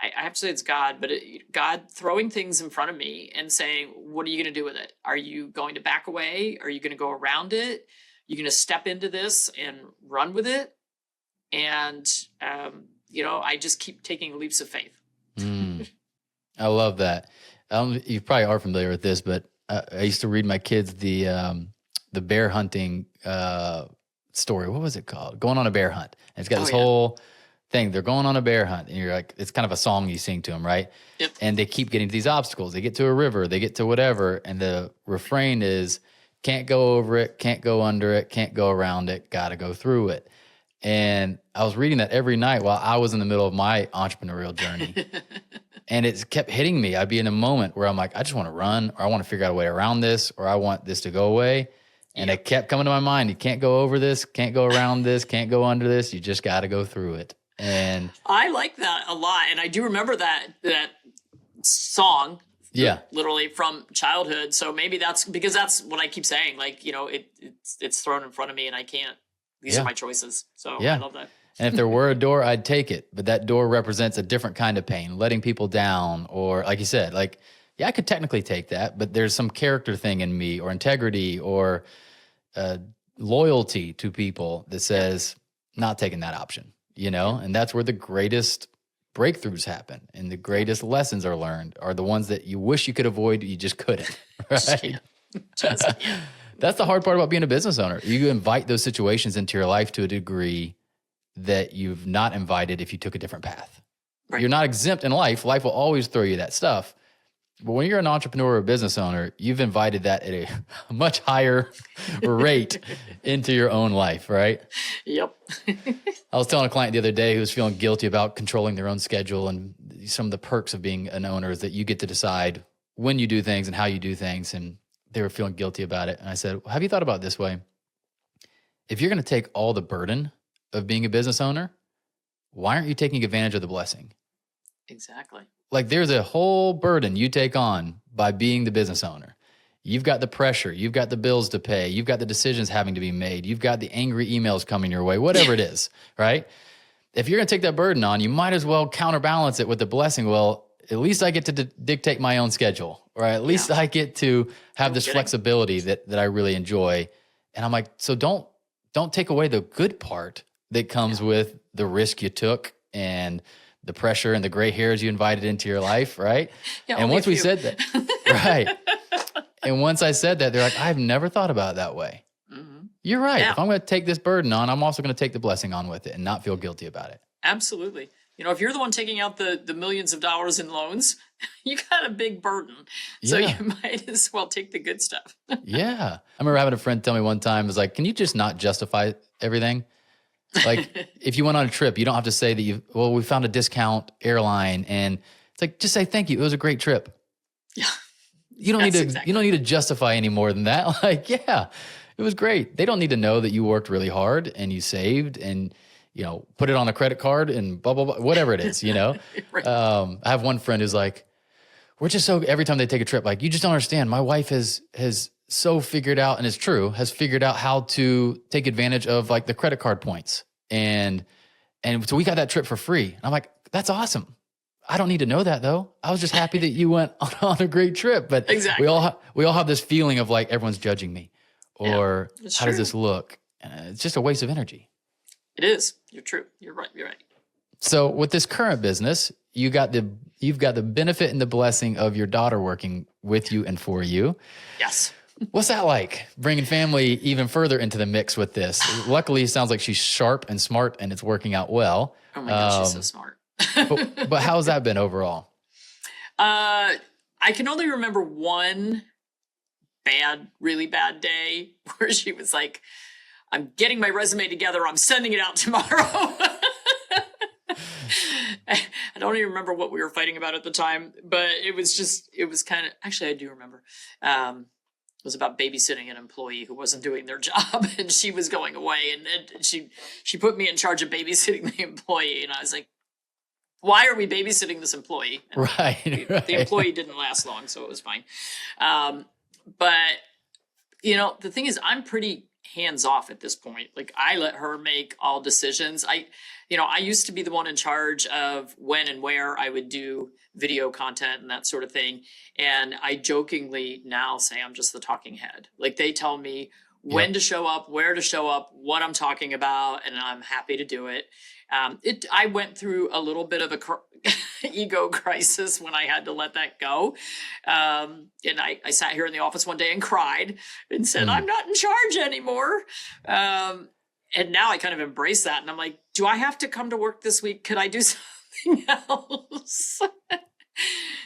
I have to say it's God, but God throwing things in front of me and saying, what are you going to do with it? Are you going to back away? Are you going to go around it? You're going to step into this and run with it? And, you know, I just keep taking leaps of faith. I love that. You probably are familiar with this, but I used to read my kids the bear hunting story. What was it called? Going on a bear hunt. And it's got this whole thing. They're going on a bear hunt, and you're like, it's kind of a song you sing to them, right? Yep. And they keep getting to these obstacles. They get to a river, they get to whatever, and the refrain is, can't go over it, can't go under it, can't go around it, gotta go through it. And I was reading that every night while I was in the middle of my entrepreneurial journey. And it kept hitting me. I'd be in a moment where I'm like, I just want to run, or I want to figure out a way around this, or I want this to go away. And it kept coming to my mind. You can't go over this, can't go around this, can't go under this. You just got to go through it. And I like that a lot. And I do remember that song. Yeah. Literally from childhood. So maybe that's because that's what I keep saying. Like, you know, it's thrown in front of me and I can't, these are my choices. So I love that. And if there were a door, I'd take it. But that door represents a different kind of pain, letting people down, or like you said, like, yeah, I could technically take that, but there's some character thing in me, or integrity, or loyalty to people that says not taking that option, you know? And that's where the greatest breakthroughs happen and the greatest lessons are learned, are the ones that you wish you could avoid, you just couldn't, right? That's the hard part about being a business owner. You invite those situations into your life to a degree that you've not invited if you took a different path. Right. You're not exempt in life. Life will always throw you that stuff. But when you're an entrepreneur or a business owner, you've invited that at a much higher rate into your own life, right? Yep. I was telling a client the other day who was feeling guilty about controlling their own schedule, and some of the perks of being an owner is that you get to decide when you do things and how you do things, and they were feeling guilty about it. And I said, well, have you thought about it this way? If you're going to take all the burden of being a business owner, why aren't you taking advantage of the blessing? Exactly. Like, there's a whole burden you take on by being the business owner. You've got the pressure, you've got the bills to pay, you've got the decisions having to be made, you've got the angry emails coming your way, whatever it is, right? If you're going to take that burden on, you might as well counterbalance it with the blessing. Well, at least I get to dictate my own schedule, or at least I get to have this flexibility that I really enjoy. And I'm like, so don't take away the good part that comes with the risk you took and the pressure and the gray hairs you invited into your life, right? Yeah, and once we said that, right. And once I said that, they're like, I've never thought about it that way. Mm-hmm. You're right. Yeah. If I'm going to take this burden on, I'm also going to take the blessing on with it and not feel guilty about it. Absolutely. If you're the one taking out the millions of dollars in loans, you got a big burden. So you might as well take the good stuff. Yeah. I remember having a friend tell me one time, it was like, can you just not justify everything? Like if you went on a trip, you don't have to say that we found a discount airline, and it's like, just say, thank you. It was a great trip. Yeah. You don't need to justify any more than that. Like, yeah, it was great. They don't need to know that you worked really hard and you saved and, put it on a credit card and blah, blah, blah, whatever it is, Right. I have one friend who's like, we're just so, every time they take a trip, like, you just don't understand. My wife has so figured out, and it's true, has figured out how to take advantage of like the credit card points. And so we got that trip for free. And I'm like, that's awesome. I don't need to know that though. I was just happy that you went on a great trip. But exactly. we all have this feeling of like, everyone's judging me, or how does this look? It's just a waste of energy. It is. You're true. You're right. So with this current business, you've got the benefit and the blessing of your daughter working with you and for you. Yes. What's that like, bringing family even further into the mix with this? Luckily, it sounds like she's sharp and smart, and it's working out well. Oh my gosh, she's so smart. but how's that been overall? I can only remember one really bad day where she was like, I'm getting my resume together. I'm sending it out tomorrow. I don't even remember what we were fighting about at the time, but it was kind of, actually I do remember. It was about babysitting an employee who wasn't doing their job, and she was going away, and she put me in charge of babysitting the employee. And I was like, why are we babysitting this employee? And right. The employee didn't last long, so it was fine. But the thing is, I'm pretty hands off at this point. Like, I let her make all decisions. I used to be the one in charge of when and where I would do video content and that sort of thing. And I jokingly now say I'm just the talking head. Like, they tell me when to show up, where to show up, what I'm talking about, and I'm happy to do it. I went through a little bit of a ego crisis when I had to let that go. And I sat here in the office one day and cried and said, I'm not in charge anymore. And now I kind of embrace that. And I'm like, do I have to come to work this week? Could I do something else?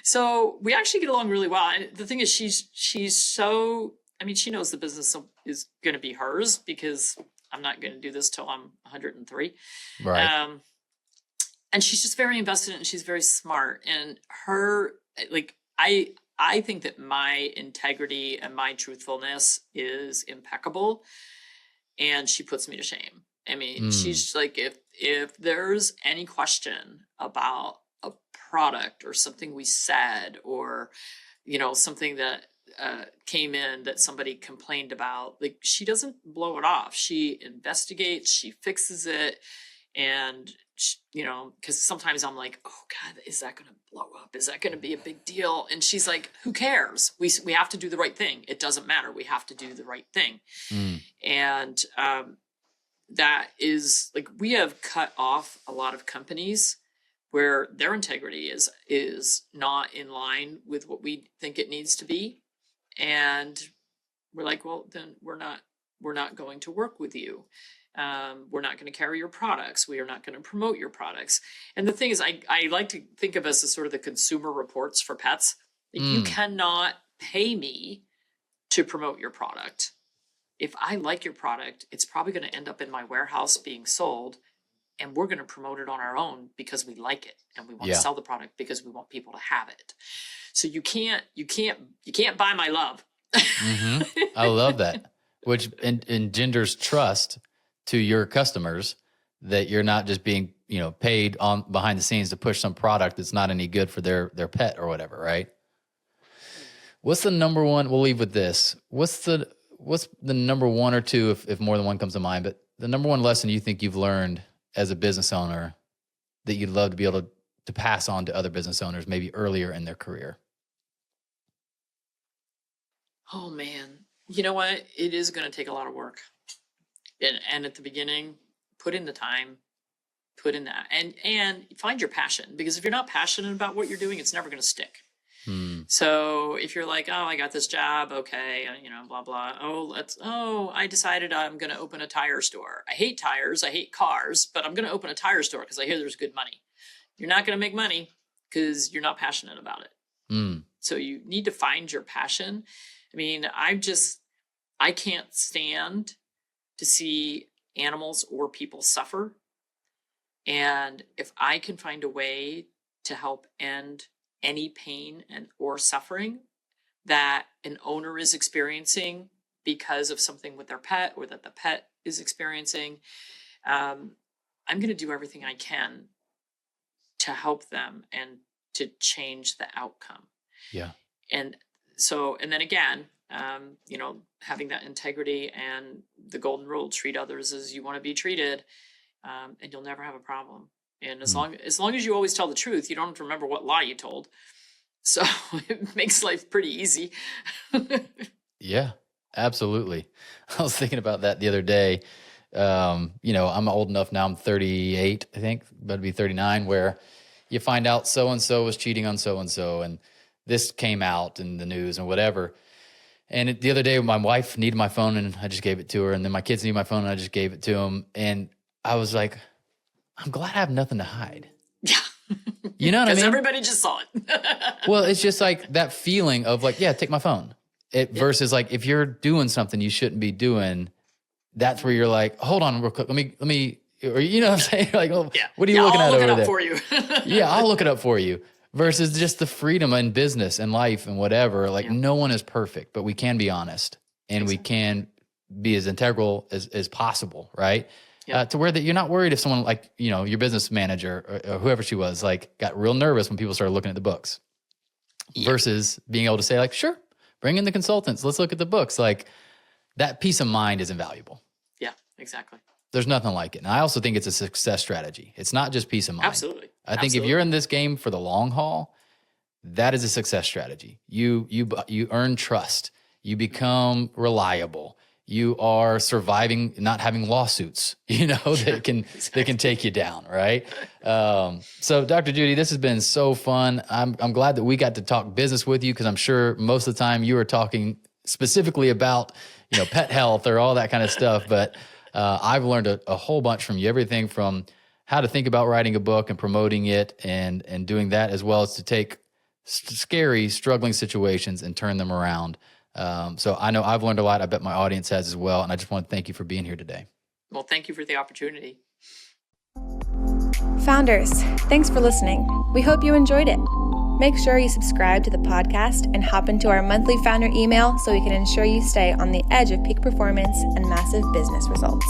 So we actually get along really well. And the thing is, she's so, she knows the business is going to be hers, because I'm not going to do this till I'm 103. Right. And she's just very invested in it, and she's very smart. And her, like, I think that my integrity and my truthfulness is impeccable, and she puts me to shame. She's like, if there's any question about a product or something we said, or, something that came in that somebody complained about, like, she doesn't blow it off. She investigates, she fixes it. And, because sometimes I'm like, oh God, is that going to blow up? Is that going to be a big deal? And she's like, who cares? We have to do the right thing. It doesn't matter. We have to do the right thing. And that is, like, we have cut off a lot of companies where their integrity is not in line with what we think it needs to be. And we're like, well, then we're not going to work with you. We're not going to carry your products. We are not going to promote your products. And the thing is, I like to think of us as sort of the Consumer Reports for pets. Like, you cannot pay me to promote your product. If I like your product, it's probably going to end up in my warehouse being sold, and we're going to promote it on our own because we like it, and we want to sell the product because we want people to have it. So you can't buy my love. I love that, which engenders trust to your customers, that you're not just being, paid on behind the scenes to push some product that's not any good for their pet or whatever, right? What's the number one? We'll leave with this. What's the number one or two, if more than one comes to mind, but the number one lesson you think you've learned as a business owner that you'd love to be able to pass on to other business owners maybe earlier in their career? Oh man, you know what? It is going to take a lot of work. And at the beginning, put in the time, put in that, and find your passion, because if you're not passionate about what you're doing, it's never going to stick. So if you're like, oh, I got this job, okay, blah, blah. I decided I'm going to open a tire store. I hate tires, I hate cars, but I'm going to open a tire store because I hear there's good money. You're not going to make money because you're not passionate about it. So you need to find your passion. I mean, I can't stand to see animals or people suffer. And if I can find a way to help end any pain or suffering that an owner is experiencing because of something with their pet, or that the pet is experiencing, I'm going to do everything I can to help them and to change the outcome. Yeah. And then again, having that integrity and the golden rule, treat others as you want to be treated, and you'll never have a problem. And as long as you always tell the truth, you don't have to remember what lie you told. So it makes life pretty easy. Yeah, absolutely. I was thinking about that the other day. I'm old enough now, I'm 38, I think, about to be 39, where you find out so-and-so was cheating on so-and-so, and this came out in the news and whatever. And the other day, my wife needed my phone, and I just gave it to her. And then my kids needed my phone, and I just gave it to them. And I was like, I'm glad I have nothing to hide. Yeah. You know what I mean? Because everybody just saw it. Well, it's just like that feeling of like, yeah, take my phone. Versus like, if you're doing something you shouldn't be doing, that's where you're like, hold on real quick. Let me, or you know what I'm saying? Like, oh, yeah. What are you looking at over there? I'll look it up for you. Yeah, I'll look it up for you. Versus just the freedom in business and life and whatever. Like, no one is perfect, but we can be honest, and we can be as integral as possible, right? To where that you're not worried if someone, like, your business manager or whoever she was, like, got real nervous when people started looking at the books, versus being able to say, like, sure, bring in the consultants, let's look at the books. Like, that peace of mind is invaluable. Yeah, exactly. There's nothing like it. And I also think it's a success strategy. It's not just peace of mind. Absolutely. I think if you're in this game for the long haul, that is a success strategy. You earn trust. You become reliable. You are surviving, not having lawsuits, that can take you down, right? So Dr. Judy, this has been so fun. I'm glad that we got to talk business with you, because I'm sure most of the time you were talking specifically about, pet health or all that kind of stuff. But I've learned a whole bunch from you, everything from how to think about writing a book and promoting it and doing that, as well as to take scary, struggling situations and turn them around. So I know I've learned a lot. I bet my audience has as well. And I just want to thank you for being here today. Well, thank you for the opportunity. Founders, thanks for listening. We hope you enjoyed it. Make sure you subscribe to the podcast and hop into our monthly founder email so we can ensure you stay on the edge of peak performance and massive business results.